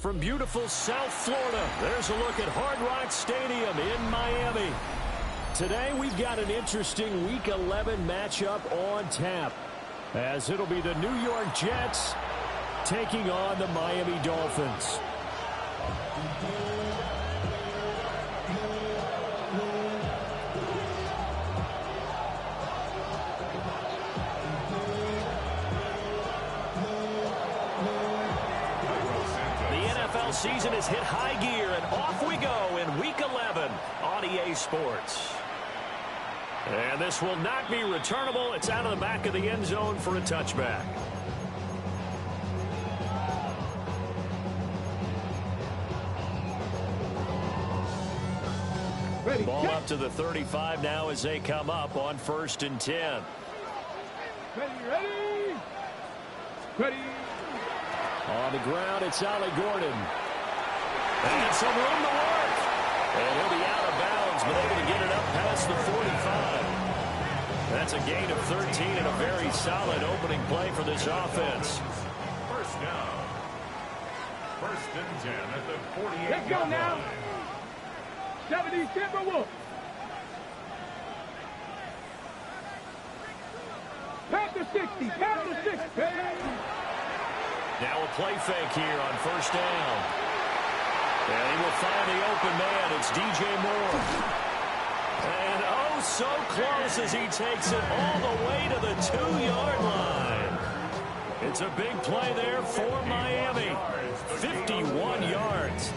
From beautiful South Florida, there's a look at Hard Rock Stadium in Miami. Today, we've got an interesting Week 11 matchup on tap, as it'll be the New York Jets taking on the Miami Dolphins. Season has hit high gear, and off we go in Week 11 on EA Sports. And this will not be returnable. It's out of the back of the end zone for a touchback. Ready, ball up to the 35 now as they come up on 1st and 10. Ready. On the ground, it's Ollie Gordon. And some room to work. And he'll be out of bounds, but able to get it up past the 45. That's a gain of 13 and a very solid opening play for this offense. First down. 1st and 10 at the 48. Let's go now. 70 Timberwolves. Past the 60. Past the 60. Now a play fake here on 1st down. And he will find the open man. It's DJ Moore. And oh, so close as he takes it all the way to the 2-yard line. It's a big play there for Miami. 51 yards.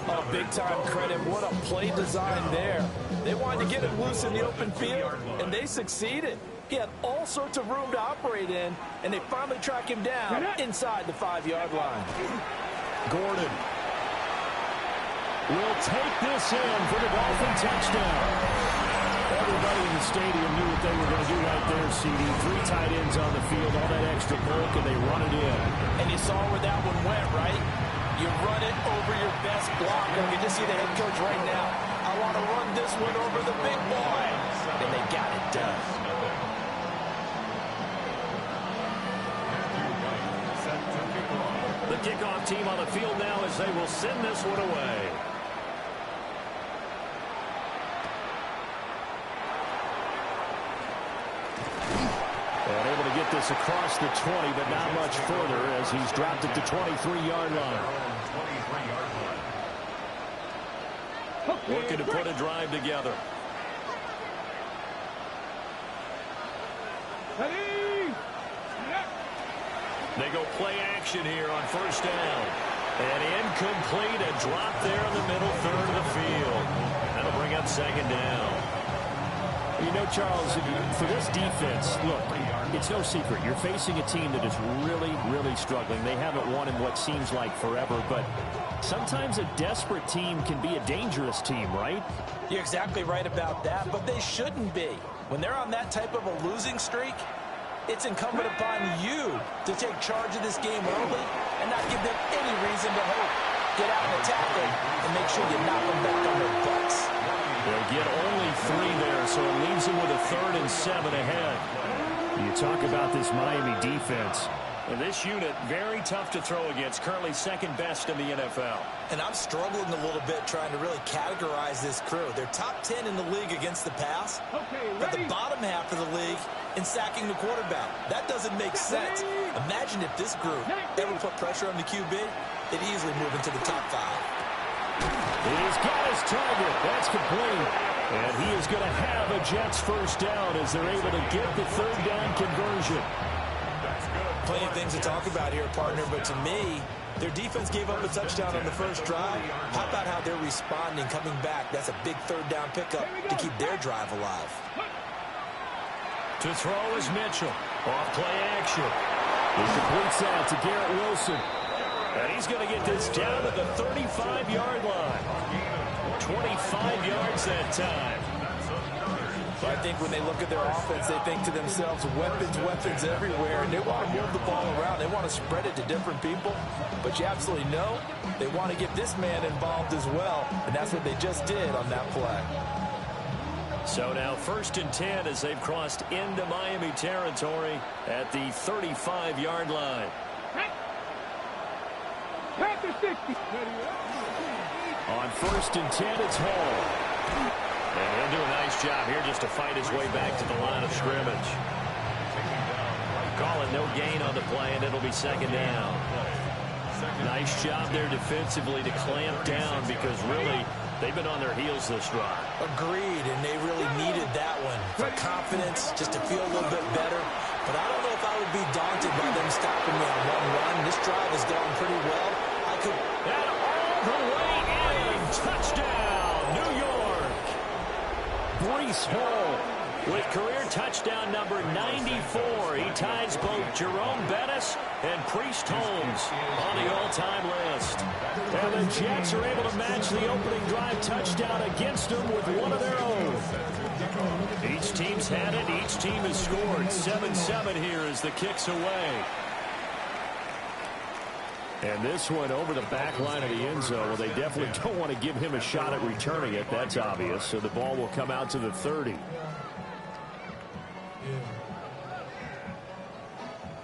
Oh, big-time credit. What a play design there. They wanted to get him loose in the open field, and they succeeded. He had all sorts of room to operate in, and they finally track him down inside the 5-yard line. Gordon will take this in for the Dolphin touchdown. Everybody in the stadium knew what they were going to do right there, CD. 3 tight ends on the field, all that extra bulk, and they run it in. And you saw where that one went, right? You run it over your best blocker. You just see the head coach right now. I want to run this one over the big boy. And they got it done. The kickoff team on the field now as they will send this one away. And able to get this across the 20, but not much further as he's dropped at the 23-yard line. Looking to put a drive together. They go play action here on 1st down. And incomplete, a drop there in the middle third of the field. That'll bring up 2nd down. You know, Charles, for this defense, look, it's no secret. You're facing a team that is really, really struggling. They haven't won in what seems like forever, but sometimes a desperate team can be a dangerous team, right? You're exactly right about that, but they shouldn't be. When they're on that type of a losing streak, it's incumbent upon you to take charge of this game early and not give them any reason to hope. Get out and attack them and make sure you knock them back on their butts. They'll get only 3 there, so it leaves them with a 3rd and 7 ahead. You talk about this Miami defense. And this unit, very tough to throw against, currently 2nd best in the NFL. And I'm struggling a little bit trying to really categorize this crew. They're top 10 in the league against the pass, but the bottom half of the league in sacking the quarterback. That doesn't make sense. Imagine if this group ever put pressure on the QB, they'd easily move into the top 5. He's got his target. That's complete. And he is going to have a Jets 1st down as they're able to get the 3rd down conversion. Plenty of things to talk about here, partner, but to me, their defense gave up a touchdown on the first drive. How about how they're responding, coming back? That's a big 3rd down pickup to keep their drive alive. To throw is Mitchell. Off play action. He completes that to Garrett Wilson. And he's going to get this down to the 35-yard line. 25 yards that time. I think when they look at their offense, they think to themselves, weapons, weapons everywhere, and they want to move the ball around. They want to spread it to different people, but you absolutely know they want to get this man involved as well, and that's what they just did on that play. So now 1st and 10 as they've crossed into Miami territory at the 35-yard line. Panther 60. On 1st and 10, it's Hall. And he'll do a nice job here just to fight his way back to the line of scrimmage. Call it no gain on the play, and it'll be 2nd down. Nice job there defensively to clamp down because really they've been on their heels this drive. Agreed, and they really needed that one for confidence, just to feel a little bit better. But I don't know if I would be daunted by them stopping me on one run. This drive has gone pretty well. I could... And all the way in. Touchdown, New York. Breece Hall with career touchdown number 94. He ties both Jerome Bettis and Priest Holmes on the all-time list. And the Jets are able to match the opening drive touchdown against them with one of their own. Each team's had it. Each team has scored. 7-7 here as the kick's away. And this one over the back line of the end zone. Well, they definitely don't want to give him a shot at returning it. That's obvious. So the ball will come out to the 30.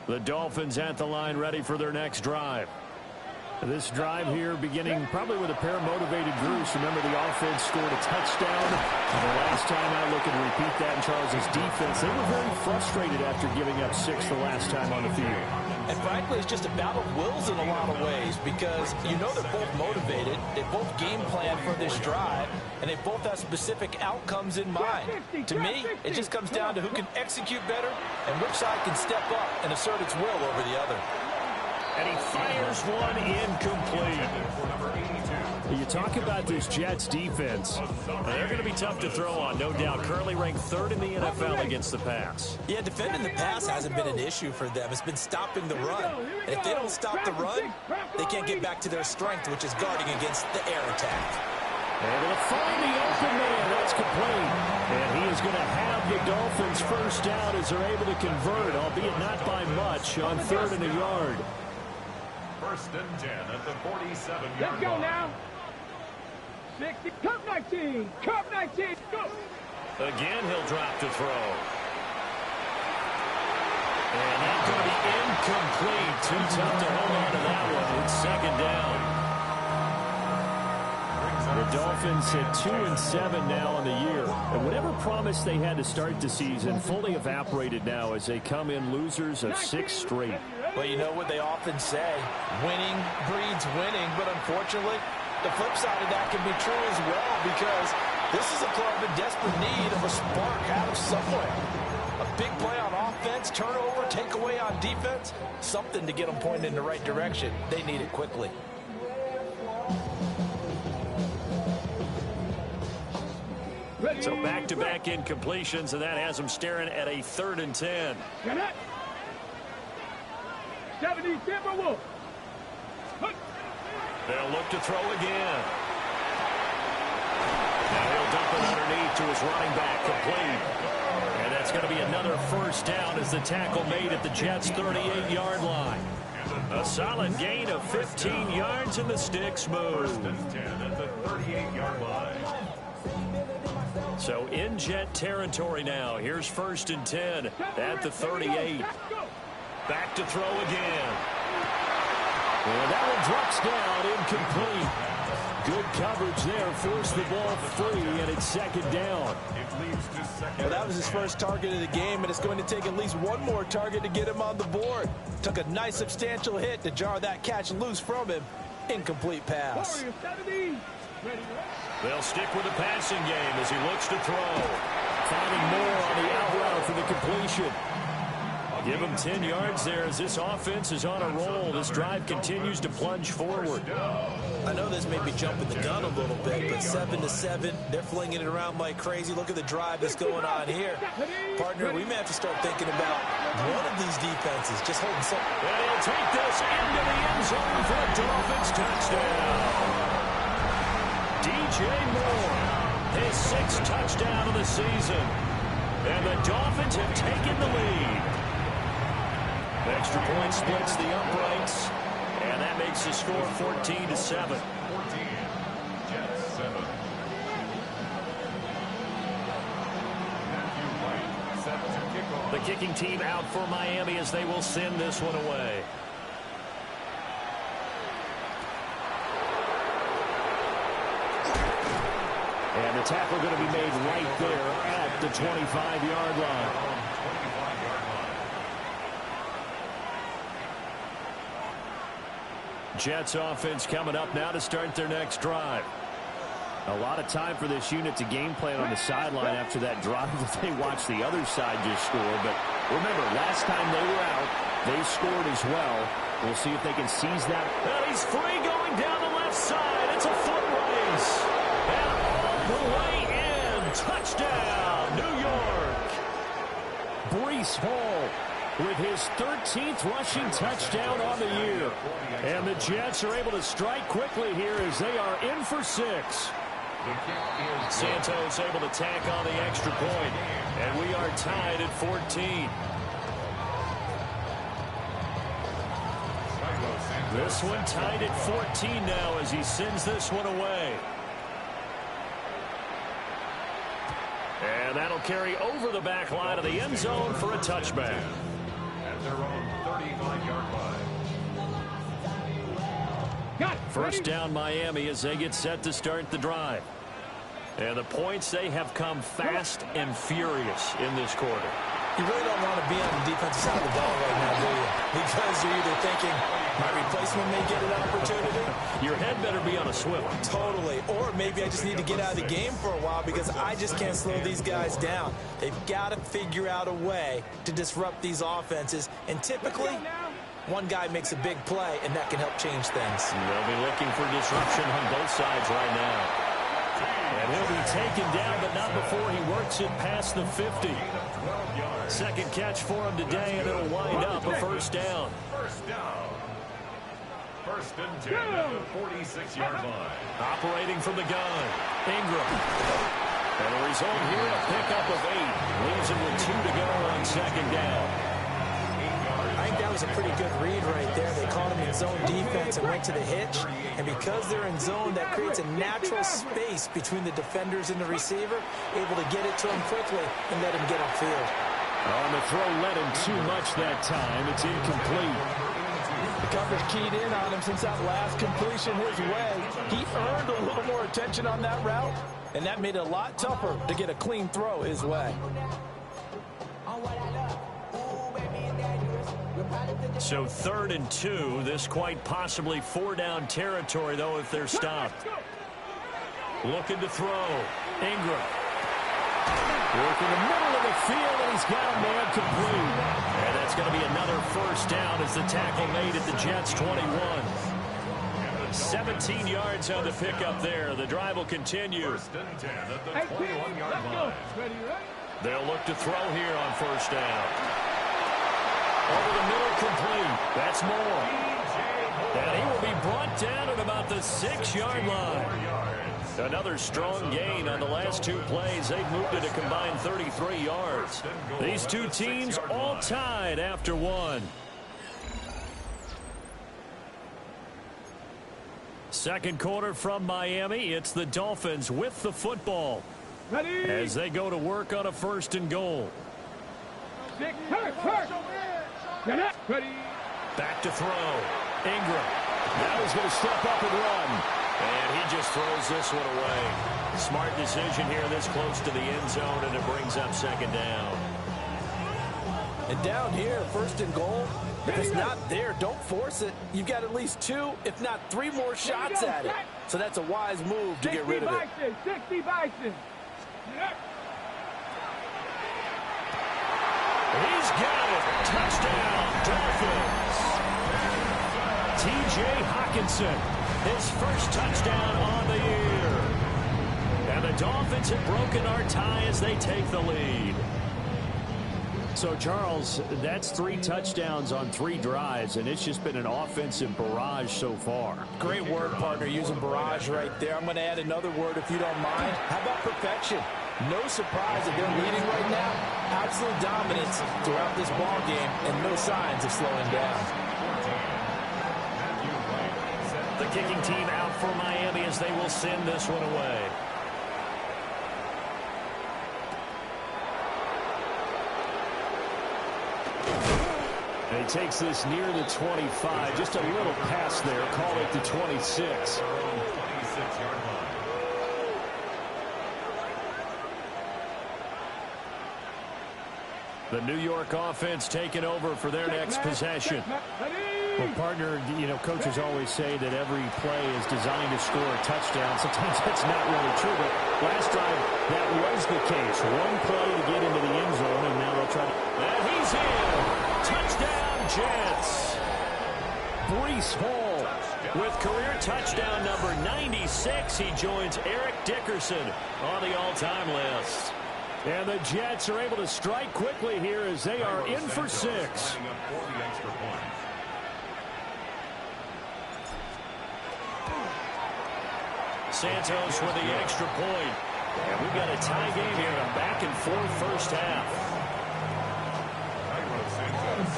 The Dolphins at the line ready for their next drive. This drive here beginning probably with a pair of motivated groups. Remember, the offense scored a touchdown. And the last time I look and repeat that in Charles's defense, they were very frustrated after giving up 6 the last time on the field. And frankly, it's just a battle of wills in a lot of ways because you know they're both motivated. They both game plan for this drive, and they both have specific outcomes in mind. To me, it just comes down to who can execute better and which side can step up and assert its will over the other. And he fires one incomplete. You talk about this Jets defense. They're going to be tough to throw on, no doubt. Currently ranked 3rd in the NFL against the pass. Yeah, defending the pass hasn't been an issue for them. It's been stopping the run. And if they don't stop the run, they can't get back to their strength, which is guarding against the air attack. Able to find the open man. That's complete. And he is going to have the Dolphins first down as they're able to convert, albeit not by much, on 3rd and a yard. 1st and 10 at the 47-yard line. Let's go now. 60. Cup 19. Cup 19. Go. Again, he'll drop to throw. And that's going to be incomplete. Too tough to hold on to that one. It's 2nd down. The Dolphins at 2-7 now on the year. And whatever promise they had to start the season fully evaporated now as they come in losers of 6 straight. Well, you know what they often say, winning breeds winning, but unfortunately, the flip side of that can be true as well because this is a club in desperate need of a spark out of somewhere. A big play on offense, turnover, takeaway on defense, something to get them pointed in the right direction. They need it quickly. So back-to-back incompletions, and that has them staring at a 3rd and 10. 70 Timberwolves. They'll look to throw again. Now he'll dump it underneath to his running back, complete. And that's going to be another first down as the tackle made at the Jets' 38-yard line. A solid gain of 15 yards, and the sticks move. 1st and 10 at the 38-yard line. So in Jet territory now. Here's 1st and 10 at the 38. Back to throw again. And that one drops down, incomplete. Good coverage there, forced the ball free, and it's 2nd down. It leads to 2nd. Well, that was his first target of the game, and it's going to take at least one more target to get him on the board. Took a nice substantial hit to jar that catch loose from him. Incomplete pass. They'll stick with the passing game as he looks to throw. Finding more on the out route for the completion. Give him 10 yards there as this offense is on a roll. This drive continues to plunge forward. I know this may be jumping the gun a little bit, but 7-7, they're flinging it around like crazy. Look at the drive that's going on here. Partner, we may have to start thinking about one of these defenses just holding something. And he'll take this into the end zone for a Dolphins touchdown. DJ Moore, his 6th touchdown of the season. And the Dolphins have taken the lead. Extra point splits the uprights, and that makes the score 14-7. 14, Jets 7. Matthew White set to kick off. The kicking team out for Miami as they will send this one away. And the tackle going to be made right there at the 25-yard line. Jets offense coming up now to start their next drive. A lot of time for this unit to game plan on the sideline after that drive that they watched the other side just score. But remember, last time they were out, they scored as well. We'll see if they can seize that. And he's free going down the left side. It's a foot race. And all the way in. Touchdown, New York. Breece Hall with his 13th rushing touchdown on the year. And the Jets are able to strike quickly here as they are in for 6. Santos able to tack on the extra point. And we are tied at 14. This one tied at 14 now as he sends this one away. And that'll carry over the back line of the end zone for a touchback. At their own 35-yard line. First down Miami as they get set to start the drive. And the points, they have come fast and furious in this quarter. You really don't want to be on the defensive side of the ball right now, do you? Because you're either thinking, my replacement may get an opportunity. Your head better be on a swivel. Totally. Or maybe I just need to get out of the game for a while because I just can't slow these guys down. They've got to figure out a way to disrupt these offenses. And typically, one guy makes a big play, and that can help change things. They'll be looking for disruption on both sides right now. And he'll be taken down, but not before he works it past the 50. Second catch for him today, and it'll wind up a first down. First down. First and 10 at the 46-yard line. Operating from the gun, Ingram. And the result here, a pickup of 8. Leaves him with 2 to go on second down. I think that was a pretty good read right there. They caught him in zone defense and went to the hitch. And because they're in zone, that creates a natural space between the defenders and the receiver, able to get it to him quickly and let him get upfield. On the throw, led him too much that time. It's incomplete. The coverage keyed in on him since that last completion his way. He earned a little more attention on that route, and that made it a lot tougher to get a clean throw his way. So 3rd and 2. This quite possibly 4-down territory, though, if they're stopped. Looking to throw. Ingram. Work in the middle of the field, and he's got a man complete. And that's going to be another first down as the tackle made at the Jets' 21. 17 yards on the pickup there. The drive will continue. First and 10 at the 21-yard line. They'll look to throw here on first down. Over the middle, complete. That's Moore. And he will be brought down at about the 6-yard line. Another strong gain on the last 2 plays. They've moved it a combined 33 yards. These two teams all tied after 1. Second quarter from Miami. It's the Dolphins with the football as they go to work on a 1st and goal. Back to throw. Ingram. Now he's going to step up and run. And he just throws this one away. Smart decision here this close to the end zone, and it brings up 2nd down. And down here, 1st and goal, if it's not there, don't force it. You've got at least 2, if not 3 more shots at it. So that's a wise move to get rid of it. 60 Bison. He's got it. Touchdown, Dolphins. T.J. Hockenson, his first touchdown on the year. And the Dolphins have broken our tie as they take the lead. So, Charles, that's 3 touchdowns on 3 drives, and it's just been an offensive barrage so far. Great word, partner, using barrage right there. I'm going to add another word if you don't mind. How about perfection? No surprise that they're leading right now. Absolute dominance throughout this ball game and no signs of slowing down. The kicking team out for Miami as they will send this one away. And he takes this near the 25. Just a little pass there. Call it the 26. The New York offense taking over for their next possession. Well, partner, you know, coaches always say that every play is designed to score a touchdown. Sometimes that's not really true, but last time that was the case. One play to get into the end zone, and now they'll try to... And he's in! Touchdown, Jets! Breece Hall with career touchdown number 96. He joins Eric Dickerson on the all-time list. And the Jets are able to strike quickly here as they are in for 6. Santos with the extra point. And we've got a tie game here, a back-and-forth first half.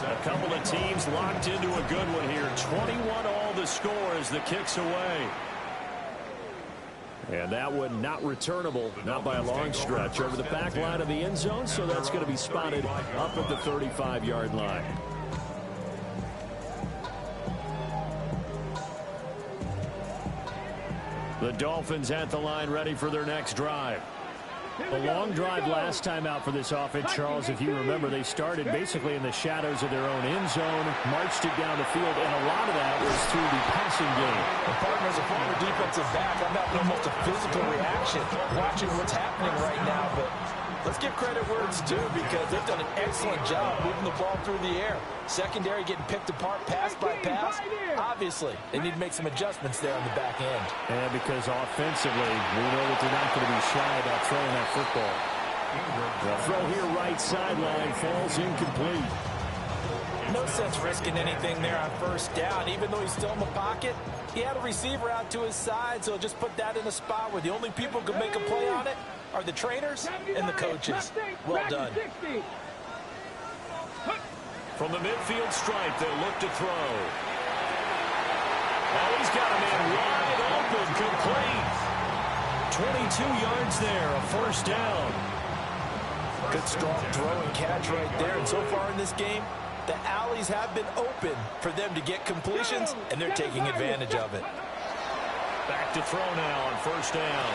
A couple of teams locked into a good one here. 21-all the score as the kick's away. And that one not returnable, not by a long stretch, over the back line of the end zone, so that's going to be spotted up at the 35-yard line. The Dolphins at the line ready for their next drive. A long drive last time out for this offense, Charles. If you remember, they started basically in the shadows of their own end zone, marched it down the field, and a lot of that was through the passing game. The partner is a former defensive back. I'm having almost a physical reaction watching what's happening right now, but let's give credit where it's due because they've done an excellent job moving the ball through the air. Secondary getting picked apart pass by pass. Obviously, they need to make some adjustments there on the back end. And because offensively, we know that they're not going to be shy about throwing that football. The throw here right sideline falls incomplete. No sense risking anything there on first down. Even though he's still in the pocket, he had a receiver out to his side, so just put that in a spot where the only people who can make a play on it are the trainers and the coaches. Well done. From the midfield stripe, they'll look to throw. Oh, he's got a man wide open, complete. 22 yards there, a first down. Good strong throw and catch right there. And so far in this game, the alleys have been open for them to get completions, and they're taking advantage of it. Back to throw now on first down.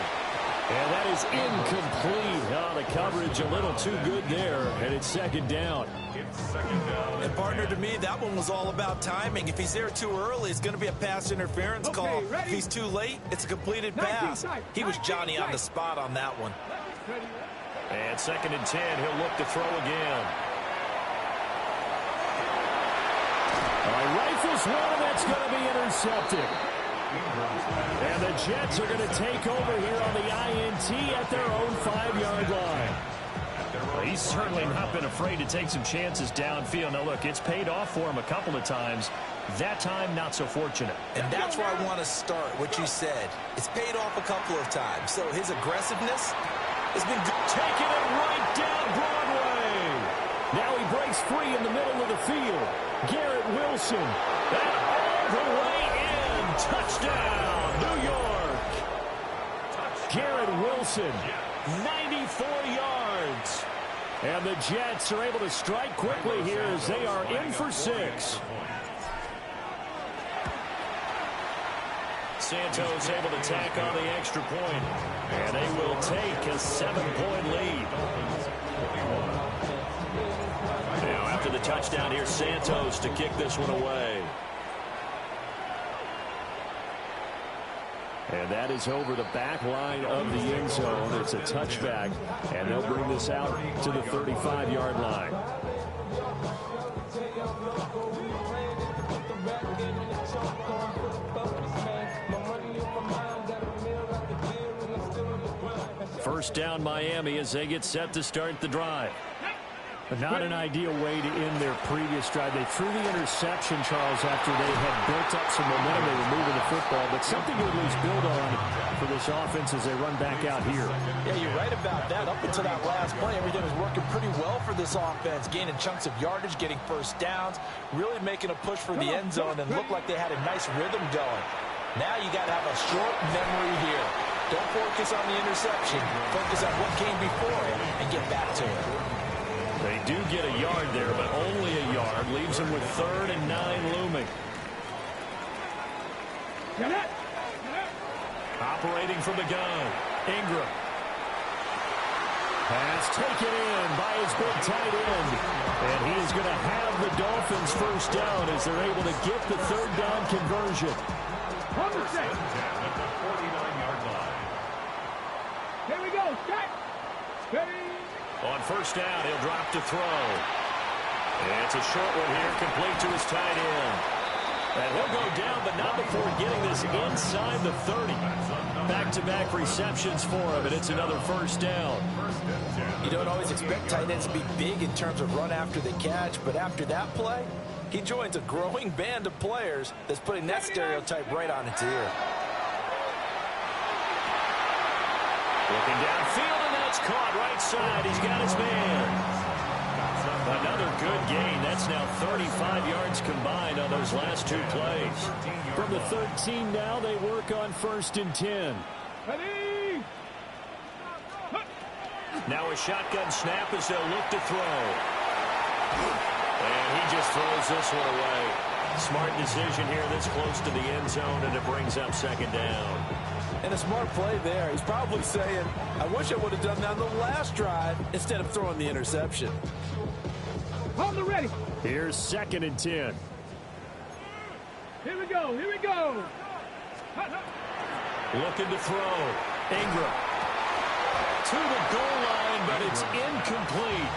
And that is incomplete. Oh, the coverage a little too good there, and it's second down. And partner, to me, that one was all about timing. If he's there too early, it's going to be a pass interference call. If he's too late, it's a completed pass. He was Johnny on the spot on that one. And 2nd and 10, he'll look to throw again. Rifles one, that's going to be intercepted. And the Jets are going to take over here on the INT at their own 5-yard line. Well, he's certainly not been afraid to take some chances downfield. Now, look, it's paid off for him a couple of times. That time, not so fortunate. And that's where I want to start, what you said. It's paid off a couple of times. So his aggressiveness has been taking it right down Broadway. Now he breaks free in the middle of the field. Garrett Wilson. And all the way in. Touchdown, New York. Garrett Wilson, 94 yards. And the Jets are able to strike quickly here as they are in for 6. Santos able to tack on the extra point. And they will take a 7-point lead. Now after the touchdown, here's Santos to kick this one away. And that is over the back line of the end zone. It's a touchback, and they'll bring this out to the 35-yard line. First down Miami as they get set to start the drive. But not an ideal way to end their previous drive. They threw the interception, Charles, after they had built up some momentum. They were moving the football, but something to at least build on for this offense as they run back out here. Yeah, you're right about that. Up until that last play, everything was working pretty well for this offense, gaining chunks of yardage, getting first downs, really making a push for the end zone, and looked like they had a nice rhythm going. Now you got to have a short memory here. Don't focus on the interception. Focus on what came before it and get back to it. They do get a yard there, but only a yard. Leaves them with 3rd and 9 looming. Operating from the gun, Ingram. Pass taken in by his big tight end. And he is going to have the Dolphins first down as they're able to get the third down conversion. On the set. At the 49-yard line. Here we go. Set. Ready. On first down, he'll drop to throw. And it's a short one here, complete to his tight end. And he'll go down, but not before getting this inside the 30. Back-to-back receptions for him, and it's another first down. You don't always expect tight ends to be big in terms of run after the catch, but after that play, he joins a growing band of players that's putting that stereotype right on its ear. Looking downfield, and that's caught right side. He's got his man. Another good gain. That's now 35 yards combined on those last two plays. From the 13 now, they work on 1st and 10. Ready. Now a shotgun snap as they'll look to throw. And he just throws this one away. Smart decision here this close to the end zone, and it brings up second down. And a smart play there. He's probably saying, I wish I would have done that on the last drive instead of throwing the interception. On the ready. Here's 2nd and 10. Here we go. Here we go. Looking to throw. Ingram. To the goal line, but it's incomplete.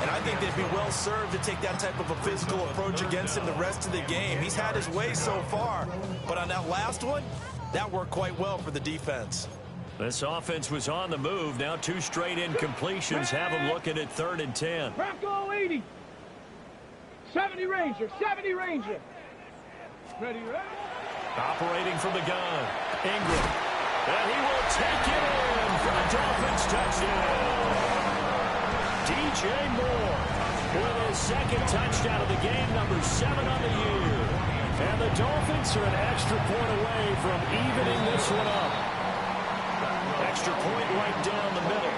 And I think they'd be well served to take that type of a physical approach against him the rest of the game. He's had his way so far, but on that last one, that worked quite well for the defense. This offense was on the move. Now 2 straight incompletions have them looking at 3rd and 10. Bronco 80. 70 Ranger. 70 Ranger. Ready, ready. Operating from the gun. Ingram. And he will take it in for the Dolphins touchdown. DJ Moore with his 2nd touchdown of the game, number 7 on the year. And the Dolphins are an extra point away from evening this one up. Extra point right down the middle.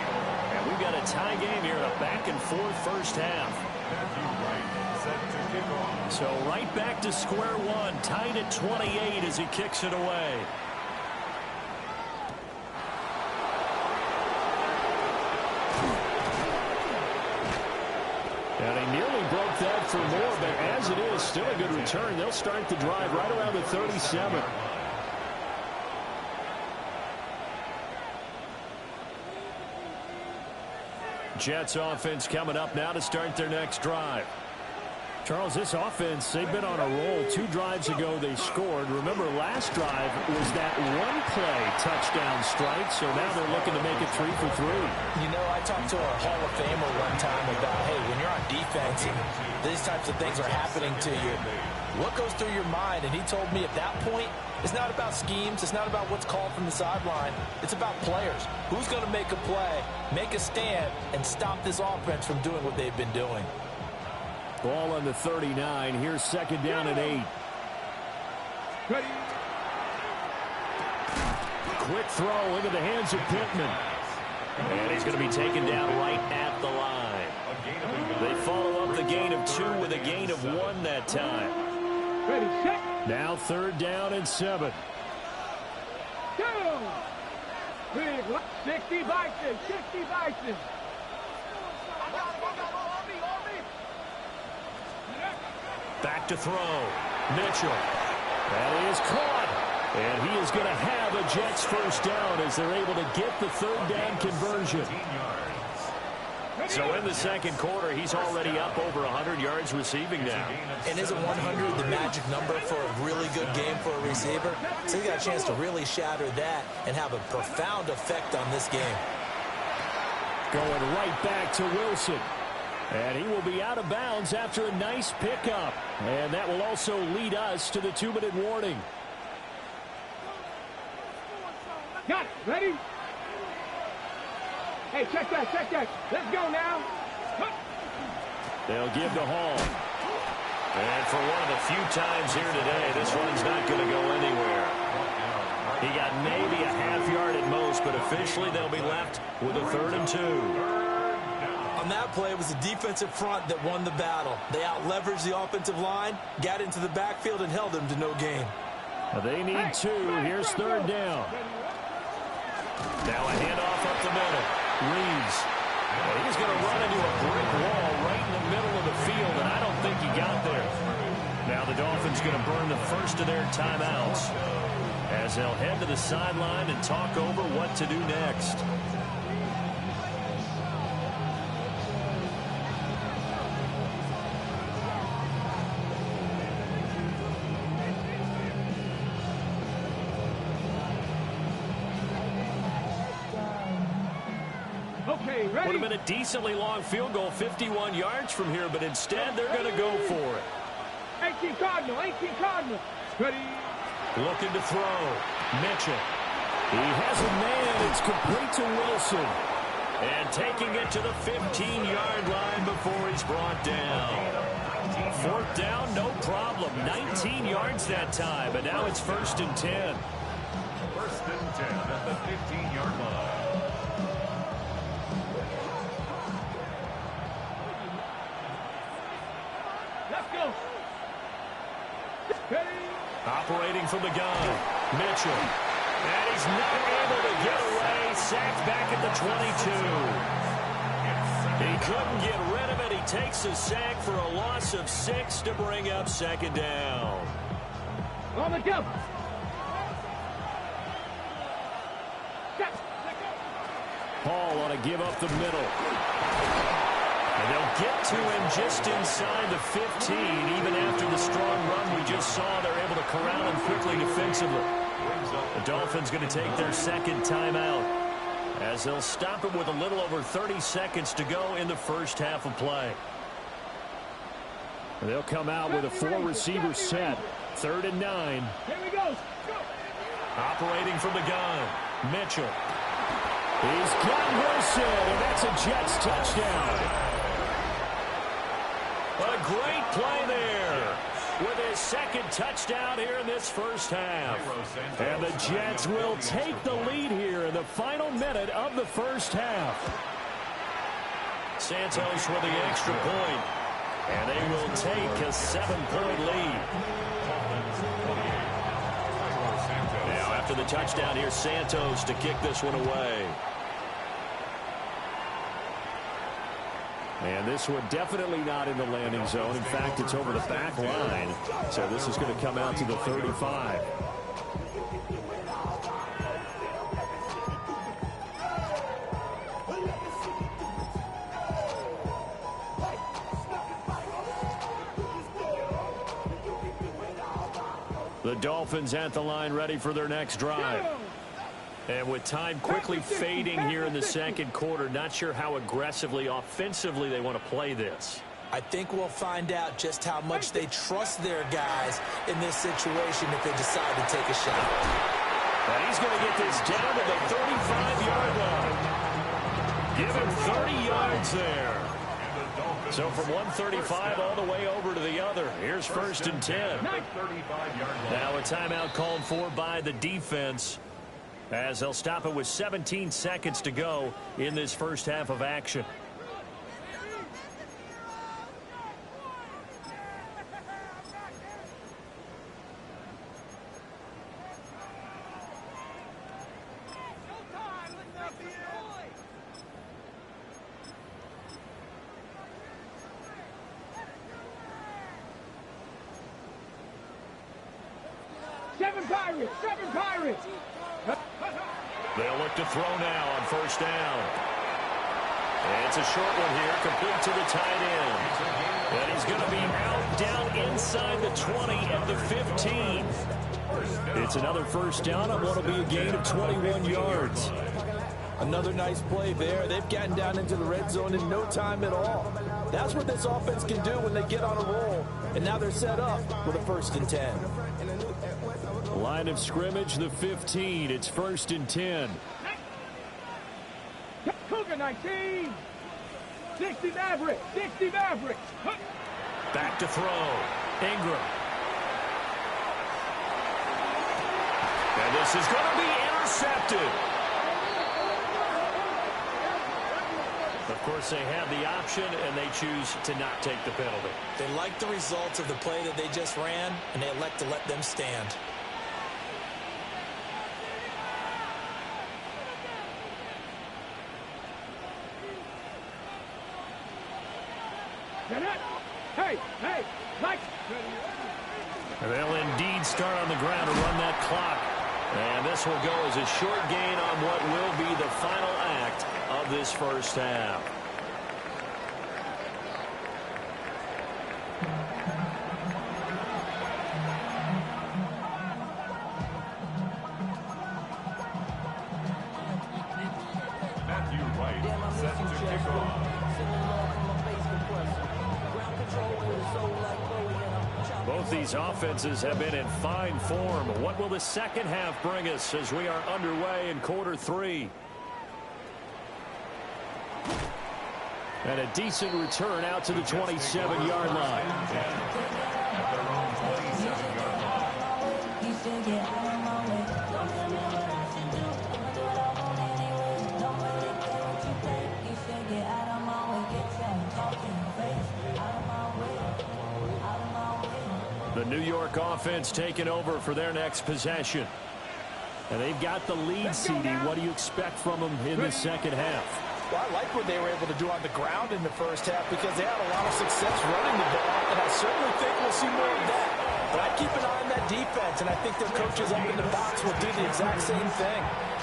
And we've got a tie game here, a back-and-forth first half. So right back to square one, tied at 28 as he kicks it away. And he nearly broke that for more, but as it is, still a good return. They'll start the drive right around the 37. Jets offense coming up now to start their next drive. Charles, this offense, they've been on a roll. 2 drives ago, they scored. Remember, last drive was that one-play touchdown strike, so now they're looking to make it 3 for 3. You know, I talked to a Hall of Famer one time about, hey, when you're on defense and these types of things are happening to you, what goes through your mind? And he told me at that point, it's not about schemes. It's not about what's called from the sideline. It's about players. Who's going to make a play, make a stand, and stop this offense from doing what they've been doing. Ball on the 39. Here's 2nd down and 8. Ready. Quick throw into the hands of Pittman. And he's going to be taken down right at the line. They follow up the gain of 2 with a gain of 1 that time. Ready, set. Now 3rd down and 7. Go. Big 60 Bison. 60 Bison. Back to throw. Mitchell. That is caught. And he is going to have a Jets first down as they're able to get the 3rd down conversion. So in the 2nd quarter, he's already up over 100 yards receiving now. And isn't 100 the magic number for a really good game for a receiver? So he got a chance to really shatter that and have a profound effect on this game. Going right back to Wilson. And he will be out of bounds after a nice pickup. And that will also lead us to the 2-minute warning. Got it. Ready? Hey, check that, check that. Let's go now. They'll give to Hall. And for one of the few times here today, this one's not going to go anywhere. He got maybe a half yard at most, but officially they'll be left with a 3rd and 2. On that play, it was the defensive front that won the battle. They out-leveraged the offensive line, got into the backfield, and held them to no gain. They need 2. Here's 3rd down. Now a handoff up the middle. Reeves. He's going to run into a brick wall right in the middle of the field, and I don't think he got there. Now the Dolphins going to burn the first of their timeouts as they'll head to the sideline and talk over what to do next. Would have been a decently long field goal, 51 yards from here, but instead they're going to go for it. 18 Cardinal, 18 Cardinal. Ready. Looking to throw. Mitchell. He has a man. It's complete to Wilson. And taking it to the 15-yard line before he's brought down. Fourth down, no problem. 19 yards that time, but now it's 1st and 10. 1st and 10 at the 15-yard line. Operating from the gun, Mitchell. And he's not able to get away. Sacked back at the 22. He couldn't get rid of it. He takes a sack for a loss of 6 to bring up 2nd down. On the jump. Paul ought to give up the middle. And they'll get to him just inside the 15. Even after the strong run we just saw, they're able to corral him quickly defensively. The Dolphins going to take their 2nd timeout as they'll stop him with a little over 30 seconds to go in the first half of play. They'll come out with a 4-receiver set. 3rd and 9. Here we go. Operating from the gun, Mitchell. He's got Wilson, and that's a Jets touchdown. A great play there with his 2nd touchdown here in this first half. And the Jets will take the lead here in the final minute of the first half. Santos with the extra point, and they will take a 7-point lead. Now after the touchdown, here's Santos to kick this one away. And this one definitely not in the landing zone. In fact, it's over the back line. So this is going to come out to the 35. The Dolphins at the line ready for their next drive. And with time quickly fading here in the 2nd quarter, not sure how aggressively, offensively they want to play this. I think we'll find out just how much they trust their guys in this situation if they decide to take a shot. And he's going to get this down to the 35-yard line. Give him 30 yards there. So from 135 all the way over to the other. Here's 1st and 10. Now a timeout called for by the defense, as they'll stop it with 17 seconds to go in this first half of action. Seven Pirates. They'll look to throw now on 1st down. And it's a short one here, complete to the tight end. And he's going to be out down inside the 20 at the 15. It's another 1st down on what will be a gain of 21 yards. Another nice play there. They've gotten down into the red zone in no time at all. That's what this offense can do when they get on a roll. And now they're set up with a 1st and 10. Line of scrimmage, the 15. It's 1st and 10. Cougar 19. 60 Mavericks. Back to throw. Ingram. And this is going to be intercepted. Of course, they have the option, and they choose to not take the penalty. They like the results of the play that they just ran, and they elect to let them stand. Hey, like. They'll indeed start on the ground to run that clock. And this will go as a short gain on what will be the final act of this first half. Set to kick off. Both these offenses have been in fine form. What will the second half bring us as we are underway in quarter 3? And a decent return out to the 27-yard line. At their own 27-yard line. The New York offense taking over for their next possession. And they've got the lead, CD. What do you expect from them in the second half? Well, I like what they were able to do on the ground in the first half because they had a lot of success running the ball, and I certainly think we'll see more of that. But I'd keep an eye on that defense, and I think their coaches up in the box will do the exact same thing.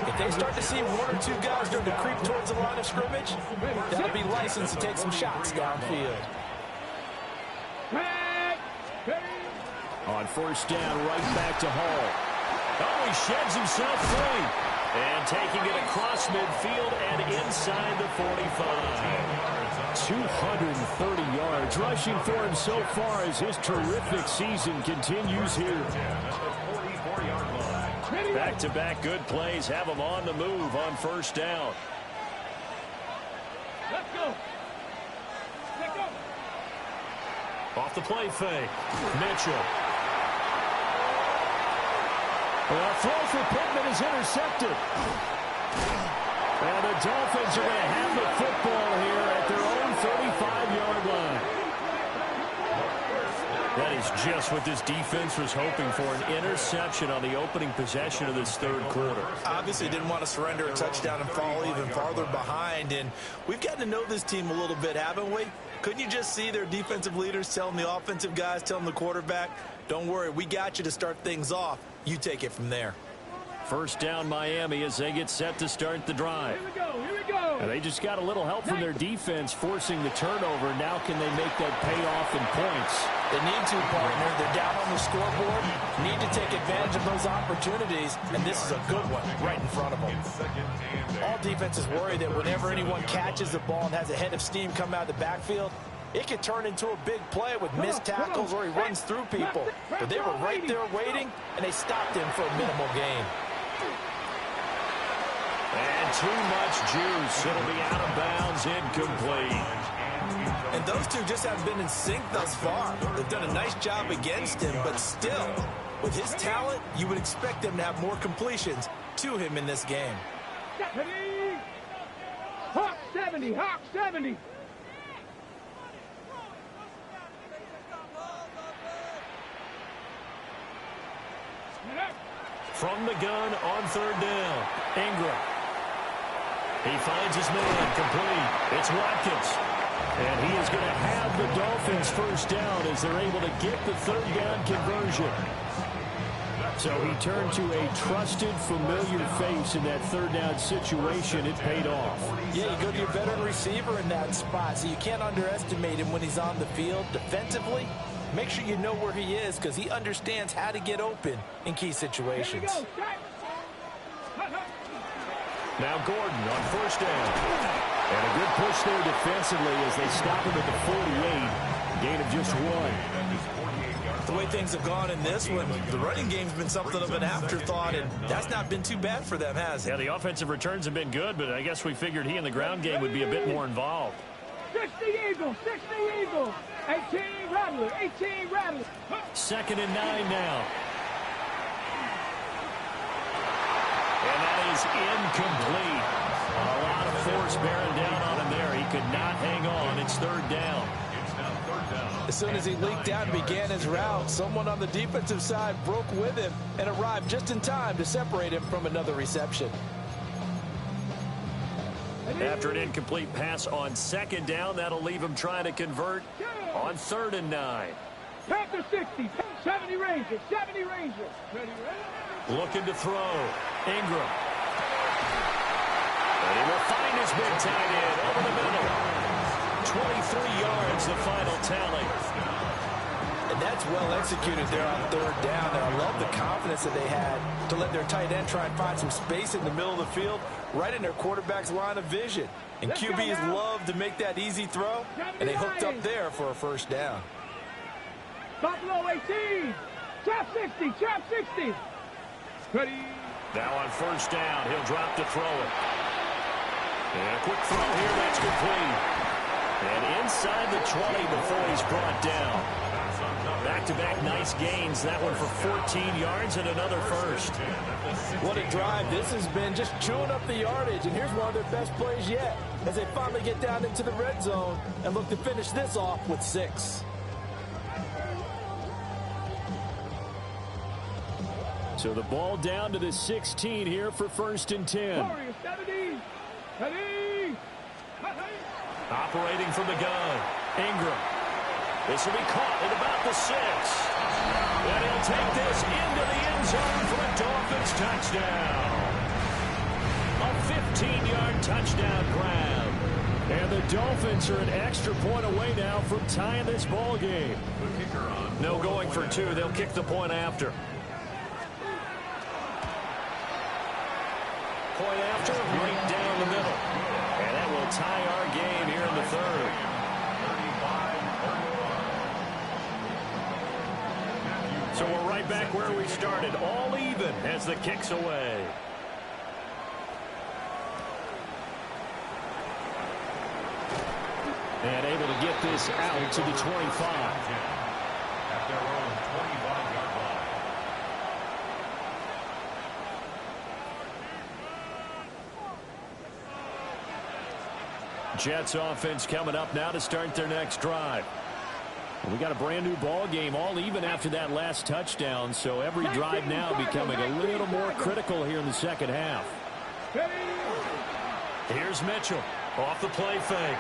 If they start to see one or two guys starting to creep towards the line of scrimmage, that'll be licensed to take some shots downfield. On first down, right back to Hall. Oh, he sheds himself free. And taking it across midfield and inside the 45. 230 yards rushing for him so far as his terrific season continues here. Back-to-back good plays have him on the move on first down. Let's go. Let's go. Off the play fake. Mitchell. Well, a throw for Pittman is intercepted. And the Dolphins are going to have the football here at their own 35-yard line. That is just what this defense was hoping for, an interception on the opening possession of this third quarter. Obviously didn't want to surrender a touchdown and fall even farther behind. And we've gotten to know this team a little bit, haven't we? Couldn't you just see their defensive leaders telling the offensive guys, telling the quarterback, don't worry, we got you to start things off. You take it from there. First down Miami as they get set to start the drive. Here we go. Here we go. And they just got a little help from their defense forcing the turnover. Now can they make that pay off in points? They need to, partner. They're down on the scoreboard. Need to take advantage of those opportunities, and this is a good one right in front of them. All defenses worry that whenever anyone catches the ball and has a head of steam come out of the backfield, it could turn into a big play with missed tackles or he runs through people. But they were right there waiting, and they stopped him for a minimal gain. And too much juice. It'll be out of bounds, incomplete. And those two just haven't been in sync thus far. They've done a nice job against him, but still, with his talent, you would expect them to have more completions to him in this game. Hawk 70, Hawk 70. From the gun on third down, Ingram. He finds his man, complete. It's Watkins. And he is going to have the Dolphins first down as they're able to get the third down conversion. So he turned to a trusted, familiar face in that third down situation. It paid off. Yeah, you go to your veteran receiver in that spot, so you can't underestimate him when he's on the field defensively. Make sure you know where he is because he understands how to get open in key situations. Now Gordon on first down. And a good push there defensively as they stop him at the 48. Gain of just 1. The way things have gone in this one, the running game's been something of an afterthought, and that's not been too bad for them, has it? Yeah, the offensive returns have been good, but I guess we figured he in the ground game would be a bit more involved. 60 Eagles, 60 Eagles. 18 Rattler, 18 Rattler. 2nd and 9 now. And that is incomplete. A lot of force bearing down on him there. He could not hang on. It's third down. As soon as he leaked out and began his route, someone on the defensive side broke with him and arrived just in time to separate him from another reception. After an incomplete pass on second down, that'll leave him trying to convert on 3rd and 9. Panther 60, 70 Rangers, 70 Rangers. Looking to throw. Ingram. And he will find his big tight end over the middle. 23 yards, the final tally. And that's well executed there on 3rd down. And I love the confidence that they had to let their tight end try and find some space in the middle of the field, right in their quarterback's line of vision. And QBs love to make that easy throw, and they hooked up there for a 1st down. Buffalo 18, trap 60, trap 60. Ready. Now on 1st down, he'll drop to throw it. And a quick throw here, that's complete. And inside the 20 before he's brought down. Back-to-back nice gains. That one for 14 yards and another 1st. What a drive. This has been just chewing up the yardage, and here's one of their best plays yet as they finally get down into the red zone and look to finish this off with 6. So the ball down to the 16 here for 1st and 10. Warriors 70, ready. Operating from the gun. Ingram. This will be caught at about the 6. And he'll take this into the end zone for a Dolphins touchdown. A 15-yard touchdown grab. And the Dolphins are an extra point away now from tying this ball game. No going for 2. They'll kick the point after. Point after, right down the middle. And that will tie our game here in the 3rd. So we're right back where we started, all even as the kick's away. And able to get this out to the 25. At their own 25-yard line. Jets offense coming up now to start their next drive. We got a brand new ball game, all even after that last touchdown, so every drive now becoming a little more critical here in the 2nd half. Here's Mitchell off the play fake.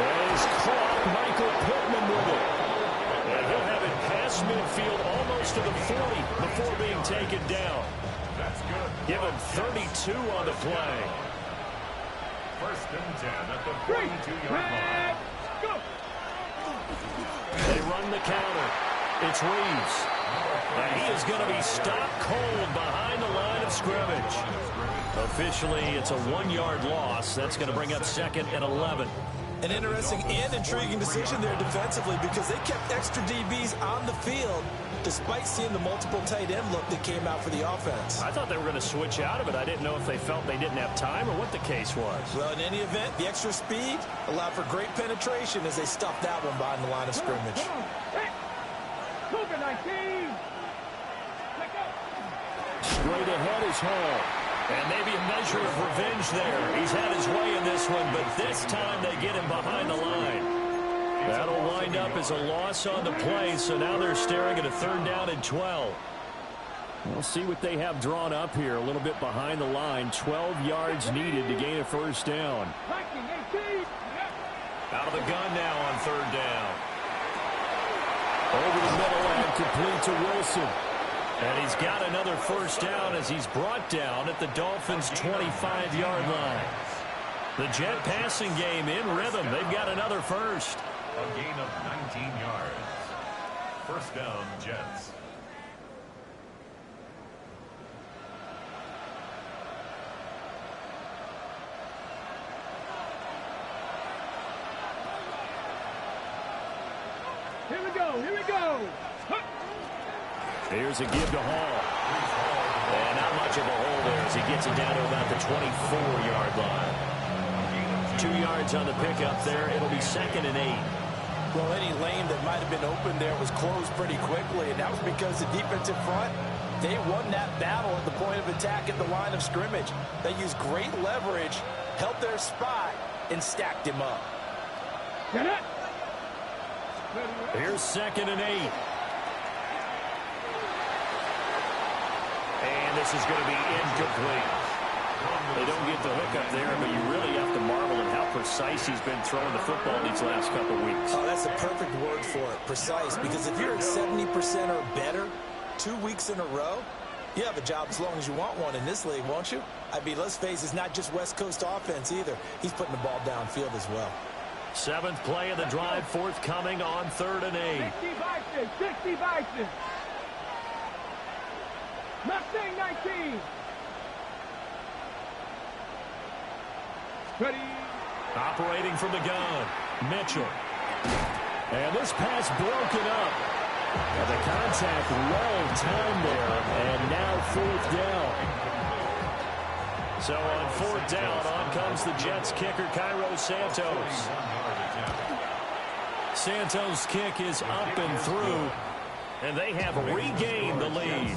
He's caught Michael Pittman with it. And he'll have it past midfield almost to the 40 before being taken down. That's good. Give him 32 on the play. 1st and 10 at the 42-yard line. Go. They run the counter. It's Reeves. And he is going to be stopped cold behind the line of scrimmage. Officially, it's a 1-yard loss. That's going to bring up 2nd and 11. An interesting and intriguing decision there defensively because they kept extra DBs on the field despite seeing the multiple tight end look that came out for the offense. I thought they were going to switch out of it. I didn't know if they felt they didn't have time or what the case was. Well, in any event, the extra speed allowed for great penetration as they stuffed that one behind the line of scrimmage. Cougar 19. Straight ahead is Hall. And maybe a measure of revenge there. He's had his way in this one, but this time they get him behind the line. That'll wind up as a loss on the play, so now they're staring at a 3rd down and 12. We'll see what they have drawn up here. A little bit behind the line. 12 yards needed to gain a 1st down. Out of the gun now on 3rd down. Over the middle and complete to Wilson. And he's got another 1st down as he's brought down at the Dolphins' 25-yard line. The Jet passing game in rhythm. They've got another 1st. A gain of 19 yards. 1st down, Jets. Here we go, here we go. Here's a give to Hall. And not much of a hole there as he gets it down to about the 24-yard line. 2 yards on the pickup there. It'll be 2nd and 8. Well, any lane that might have been open there was closed pretty quickly, and that was because the defensive front, they won that battle at the point of attack at the line of scrimmage. They used great leverage, held their spot, and stacked him up. Here's 2nd and 8. And this is going to be incomplete. They don't get the hook up there, but you really have to marvel at how precise he's been throwing the football these last couple weeks. Oh, that's the perfect word for it, precise, because if you're at 70% or better 2 weeks in a row, you have a job as long as you want one in this league, won't you? I mean, let's face it, it's not just West Coast offense either. He's putting the ball downfield as well. 7th play of the drive forthcoming on 3rd and 8. 60 Bison. Mustang 19. Ready. Operating from the gun, Mitchell. And this pass broken up. And the contact well timed there, and now 4th down. So on 4th down, on comes the Jets kicker, Cairo Santos. Santos' kick is up and through, and they have regained the lead.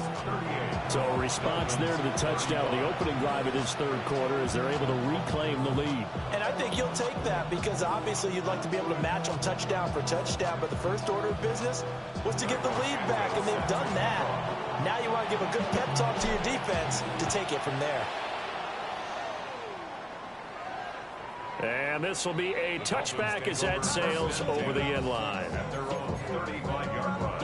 So a response there to the touchdown, the opening drive of this 3rd quarter, as they're able to reclaim the lead. And I think you'll take that because obviously you'd like to be able to match them touchdown for touchdown, but the first order of business was to get the lead back, and they've done that. Now you want to give a good pep talk to your defense to take it from there. And this will be a touchback as that sails over the end line. At their own 35-yard line.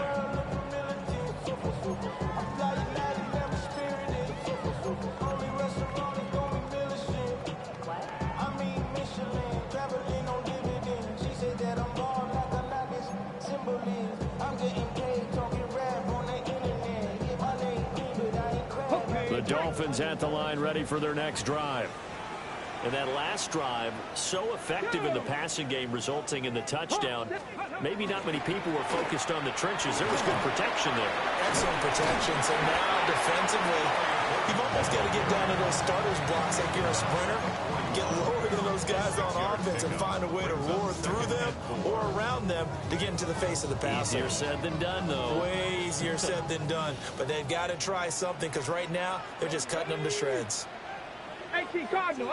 The Dolphins at the line ready for their next drive. And that last drive, so effective in the passing game, resulting in the touchdown. Maybe not many people were focused on the trenches. There was good protection there. Excellent protection. So now defensively, you've almost got to get down to those starters blocks like you're a sprinter. Get lower than those guys on offense and find a way to roar through them or around them to get into the face of the passer. Easier said than done, though. Way easier said than done. But they've got to try something because right now they're just cutting them to shreds. 18 Cardinal.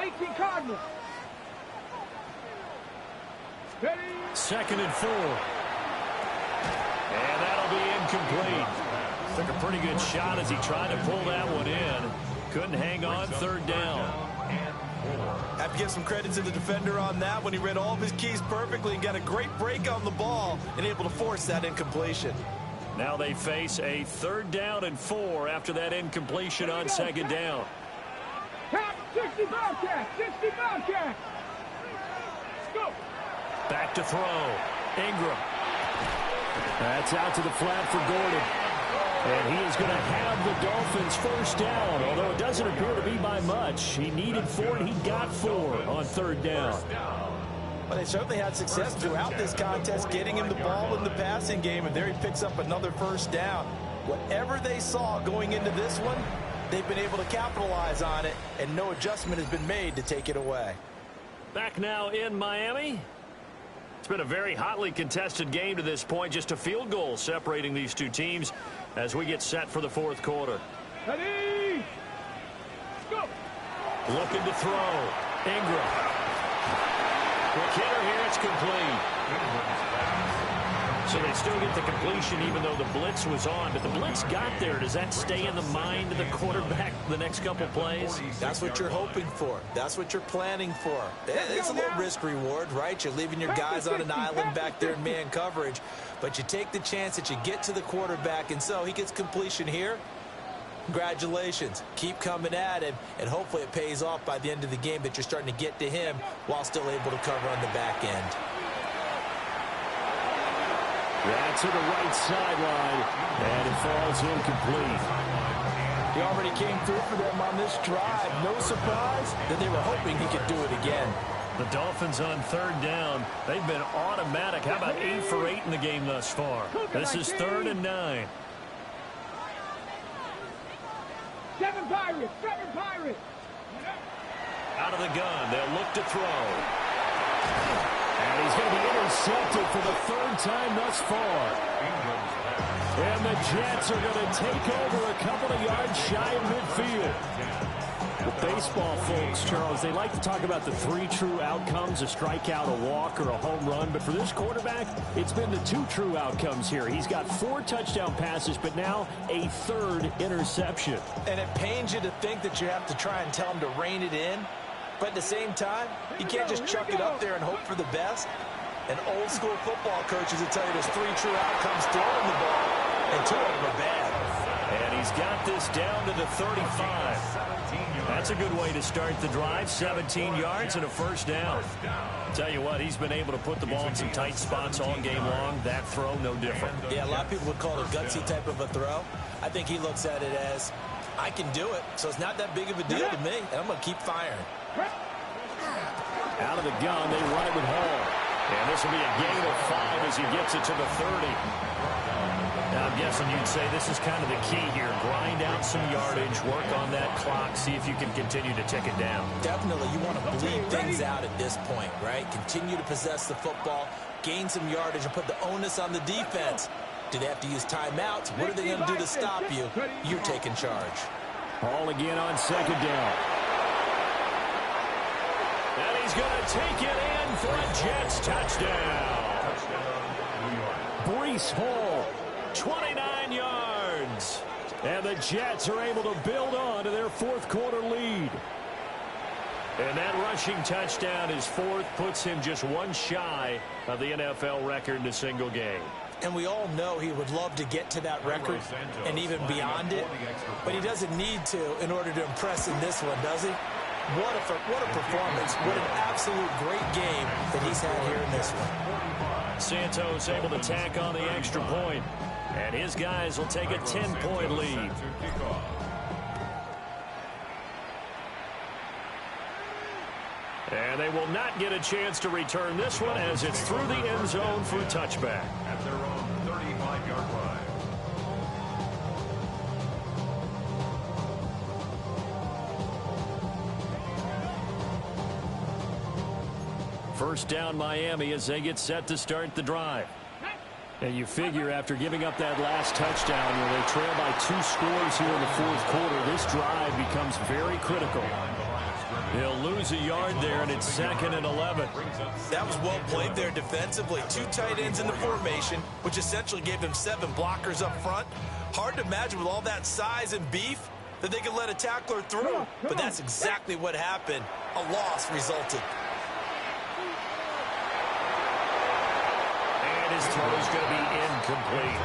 Ready. 2nd and 4. And that'll be incomplete. Took a pretty good shot as he tried to pull that one in. Couldn't hang on 3rd down. Have to give some credit to the defender on that when he read all of his keys perfectly and got a great break on the ball and able to force that incompletion. Now they face a 3rd down and 4 after that incompletion on 2nd down. Top 60 Bobcat. Go. Back to throw. Ingram. That's out to the flat for Gordon. And he is going to have the Dolphins 1st down, although it doesn't appear to be by much. He needed 4, and he got 4 on 3rd down. But they certainly had success throughout this contest, getting him the ball in the passing game, and there he picks up another 1st down. Whatever they saw going into this one, they've been able to capitalize on it, and no adjustment has been made to take it away. Back now in Miami. It's been a very hotly contested game to this point. Just a field goal separating these two teams as we get set for the 4th quarter. Ready. Go. Looking to throw. Ingram. Quick hitter here. It's complete. So they still get the completion even though the blitz was on. But the blitz got there. Does that stay in the mind of the quarterback the next couple plays? That's what you're hoping for. That's what you're planning for. It's a little risk reward, right? You're leaving your guys on an island back there in man coverage. But you take the chance that you get to the quarterback. And so he gets completion here. Congratulations. Keep coming at him. And hopefully it pays off by the end of the game that you're starting to get to him while still able to cover on the back end. That's to the right sideline, and it falls incomplete. He already came through for them on this drive. No surprise that they were hoping he could do it again. The Dolphins on 3rd down. They've been automatic. How about 8 for 8 in the game thus far? This is 3rd and 9. 7 Pirates. Out of the gun. They'll look to throw. And he's going to be intercepted for the 3rd time thus far. And the Jets are going to take over a couple of yards shy of midfield. Baseball folks, Charles, they like to talk about the 3 true outcomes, a strikeout, a walk, or a home run. But for this quarterback, it's been the 2 true outcomes here. He's got 4 touchdown passes, but now a 3rd interception. And it pains you to think that you have to try and tell him to rein it in. But at the same time, you can't just chuck it up there and hope for the best. And old school football coaches will tell you there's 3 true outcomes throwing the ball, and 2 of them are bad. And he's got this down to the 35. That's a good way to start the drive. 17 yards and a first down. Tell you what, he's been able to put the ball in some tight spots all game long. That throw, no different. Yeah, a lot of people would call it a gutsy type of a throw. I think he looks at it as, I can do it, so it's not that big of a deal to me, and I'm going to keep firing. Out of the gun, they run it with Hall. And this will be a gain of 5 as he gets it to the 30. Now, I'm guessing you'd say this is kind of the key here. Grind out some yardage, work on that clock, see if you can continue to tick it down. Definitely, you want to bleed things out at this point, right? Continue to possess the football, gain some yardage, and put the onus on the defense. Do they have to use timeouts? What are they going to do to stop you? You're taking charge. Hall again on 2nd down. And he's going to take it in for a Jets touchdown. Breece Hall, 29 yards. And the Jets are able to build on to their 4th quarter lead. And that rushing touchdown, his 4th, puts him just 1 shy of the NFL record in a single game. And we all know he would love to get to that record and even beyond it. But he doesn't need to in order to impress in this one, does he? What a performance. What an absolute great game that he's had here in this one. Santos able to tack on the extra point. And his guys will take a 10-point lead. And they will not get a chance to return this one as it's through the end zone for a touchback. At their own 35-yard line. First down Miami as they get set to start the drive. And you figure after giving up that last touchdown where they trail by 2 scores here in the 4th quarter, this drive becomes very critical. He'll lose a yard there, and it's 2nd and 11. That was well played there defensively. 2 tight ends in the formation, which essentially gave him 7 blockers up front. Hard to imagine with all that size and beef that they could let a tackler through. But that's exactly what happened. A loss resulted. And his throw is going to be incomplete.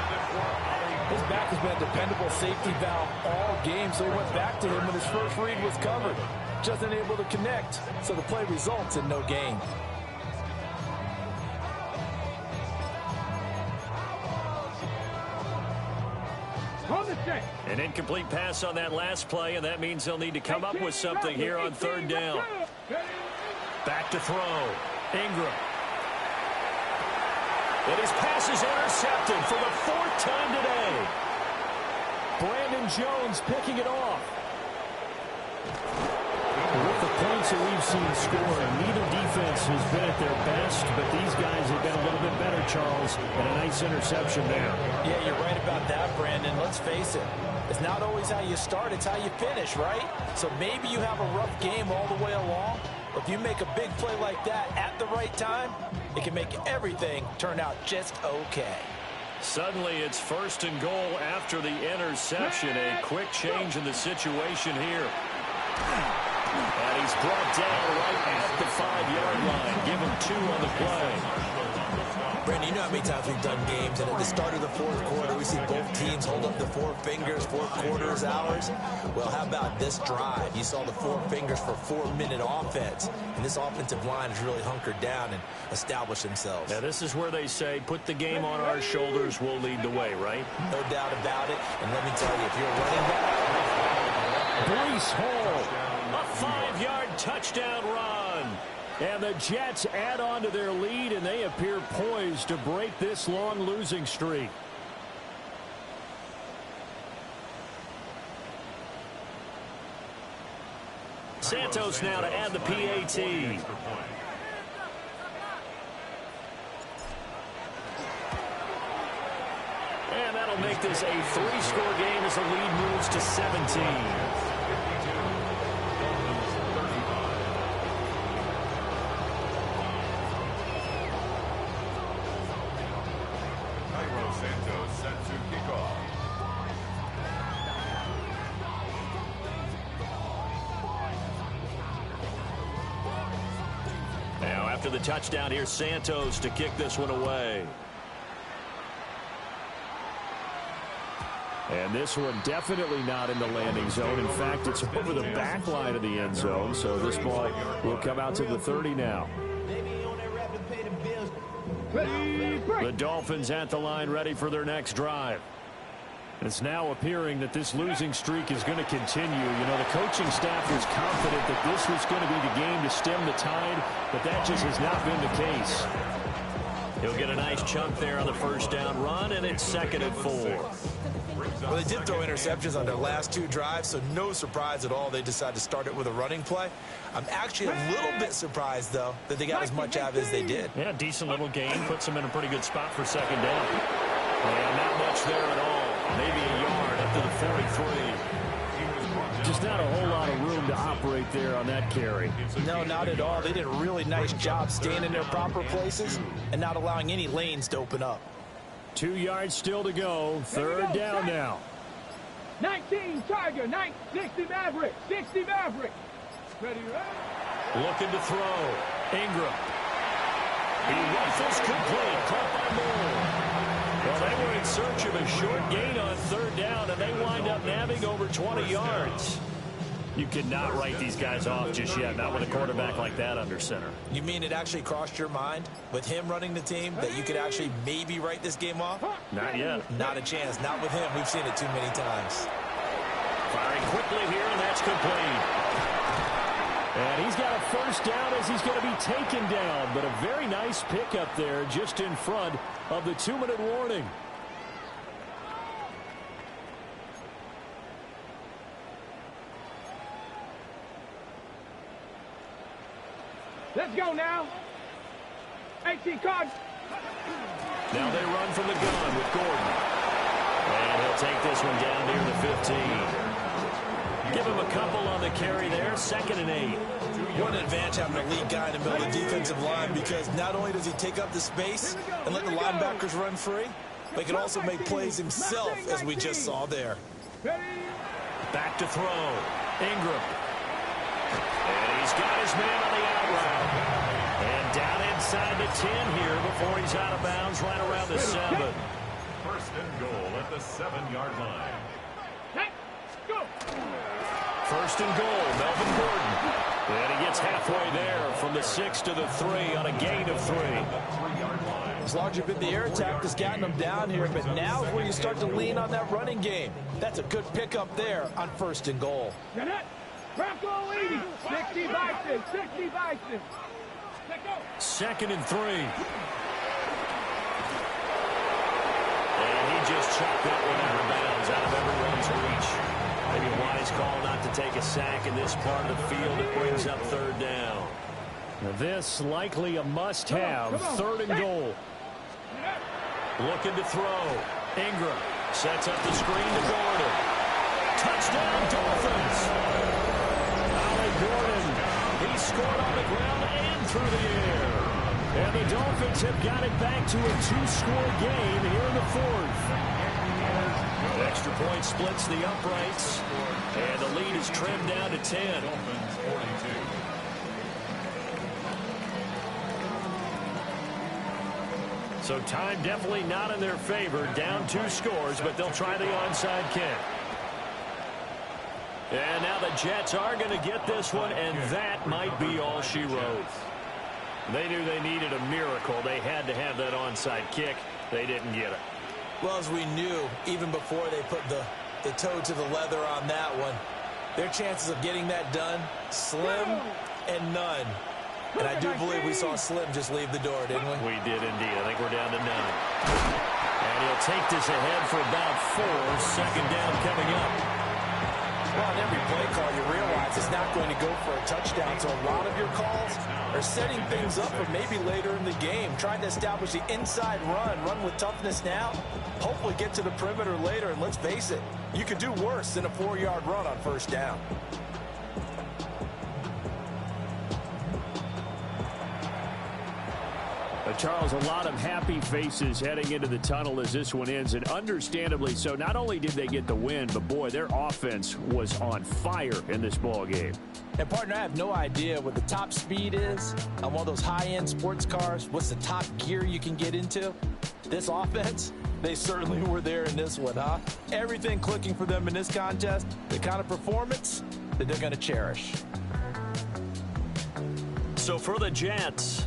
His back has been a dependable safety valve all game, so he went back to him when his first read was covered. Just unable to connect, so the play results in no gain. An incomplete pass on that last play, and that means they'll need to come up with something here on 3rd down. Back to throw. Ingram. And his pass is intercepted for the 4th time today. Brandon Jones picking it off. With the points that we've seen scoring, neither defense has been at their best, but these guys have been a little bit better, Charles, and a nice interception there. Yeah, you're right about that, Brandon. Let's face it. It's not always how you start, it's how you finish, right? So maybe you have a rough game all the way along, but if you make a big play like that at the right time, it can make everything turn out just okay. Suddenly it's 1st and goal after the interception. A quick change in the situation here. And he's brought down right at the 5-yard line. Give him 2 on the play. Brandon, you know how many times we've done games, and at the start of the 4th quarter, we see both teams hold up the 4 fingers, 4 quarters, hours. Well, how about this drive? You saw the 4 fingers for 4-minute offense, and this offensive line has really hunkered down and established themselves. Now, this is where they say, put the game on our shoulders, we'll lead the way, right? No doubt about it, and let me tell you, if you're running back, Breece Hall. A 5-yard touchdown run. And the Jets add on to their lead, and they appear poised to break this long losing streak. Santos now to add the PAT. And that'll make this a 3-score game as the lead moves to 17. after the touchdown. Here's Santos to kick this one away. And this one definitely not in the landing zone. In fact, it's over the back line of the end zone. So this ball will come out to the 30 now. The Dolphins at the line, ready for their next drive. It's now appearing that this losing streak is going to continue. You know, the coaching staff was confident that this was going to be the game to stem the tide, but that just has not been the case. He'll get a nice chunk there on the first down run, and it's 2nd and 4. Well, they did throw interceptions on their last 2 drives, so no surprise at all they decided to start it with a running play. I'm actually a little bit surprised, though, that they got as much out of it as they did. Yeah, decent little gain. Puts them in a pretty good spot for 2nd down. And not much there at all. Maybe a yard up to the 43. Just not a whole lot of room to operate there on that carry. No, not at all. They did a really nice job staying in their proper places and not allowing any lanes to open up. 2 yards still to go. 3rd down now. 19 Tiger, 60 Maverick, 60 Maverick. Ready, Looking to throw. Ingram. He rifles complete. Caught by Moore. Well, they were in search of a short gain on 3rd down, and they wind up nabbing over 20 yards. You cannot write these guys off just yet, not with a quarterback like that under center. You mean it actually crossed your mind with him running the team that you could actually maybe write this game off? Not yet. Not a chance. Not with him. We've seen it too many times. Firing quickly here, and that's complete. And he's got a first down as he's going to be taken down, but a very nice pickup there just in front of the 2-minute warning. Let's go now. 18 card. Now they run from the gun with Gordon. And he'll take this one down near the 15. Give him a couple on the carry there. 2nd and 8. What an advantage having a lead guy in the middle of the defensive line, because not only does he take up the space and let the linebackers run free, but he can also make plays himself, as we just saw there. Back to throw. Ingram. And he's got his man on the out route. And down inside the 10 here before he's out of bounds right around the 7. 1st and goal at the 7-yard line. Go. 1st and goal, Melvin Gordon. And he gets halfway there from the 6 to the 3 on a gain of 3. It's largely been the air attack that's gotten them down here, but now is where you start to lean on that running game. That's a good pickup there on 1st and goal. Bronco 80, 60 Bison, 60 Bison. 2nd and 3. And he just chucked that one out of bounds, out of everyone's reach. Maybe a wise call not to take a sack in this part of the field. It brings up 3rd down. Now this likely a must-have. 3rd and goal. Looking to throw. Ingram sets up the screen to Gordon. Touchdown, Dolphins. Gordon, he scored on the ground and through the air. And the Dolphins have got it back to a 2-score game here in the 4th. Extra point splits the uprights, and the lead is trimmed down to 10. Dolphins 42. So time definitely not in their favor. Down 2 scores, but they'll try the onside kick. And now the Jets are going to get this one, and that might be all she wrote. They knew they needed a miracle. They had to have that onside kick. They didn't get it. Well, as we knew, even before they put the toe to the leather on that one, their chances of getting that done, slim and none. And I do believe we saw Slim just leave the door, didn't we? We did indeed. I think we're down to 9. And he'll take this ahead for about 4. 2nd down coming up. Well, on every play call, you realize it's not going to go for a touchdown. So a lot of your calls are setting things up for maybe later in the game, trying to establish the inside run with toughness now, hopefully get to the perimeter later. And let's face it, you could do worse than a 4-yard run on 1st down. A Charles, a lot of happy faces heading into the tunnel as this one ends, and understandably so. Not only did they get the win, but boy, their offense was on fire in this ball game. And partner, I have no idea what the top speed is on one of those high-end sports cars. What's the top gear you can get into? This offense, they certainly were there in this one, huh? Everything clicking for them in this contest, the kind of performance that they're going to cherish. So for the Jets,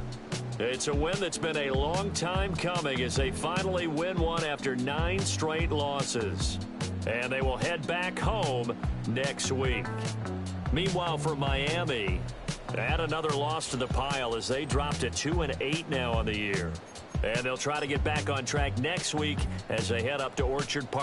it's a win that's been a long time coming as they finally win one after 9 straight losses. And they will head back home next week. Meanwhile, for Miami, add another loss to the pile as they dropped to 2-8 now on the year. And they'll try to get back on track next week as they head up to Orchard Park.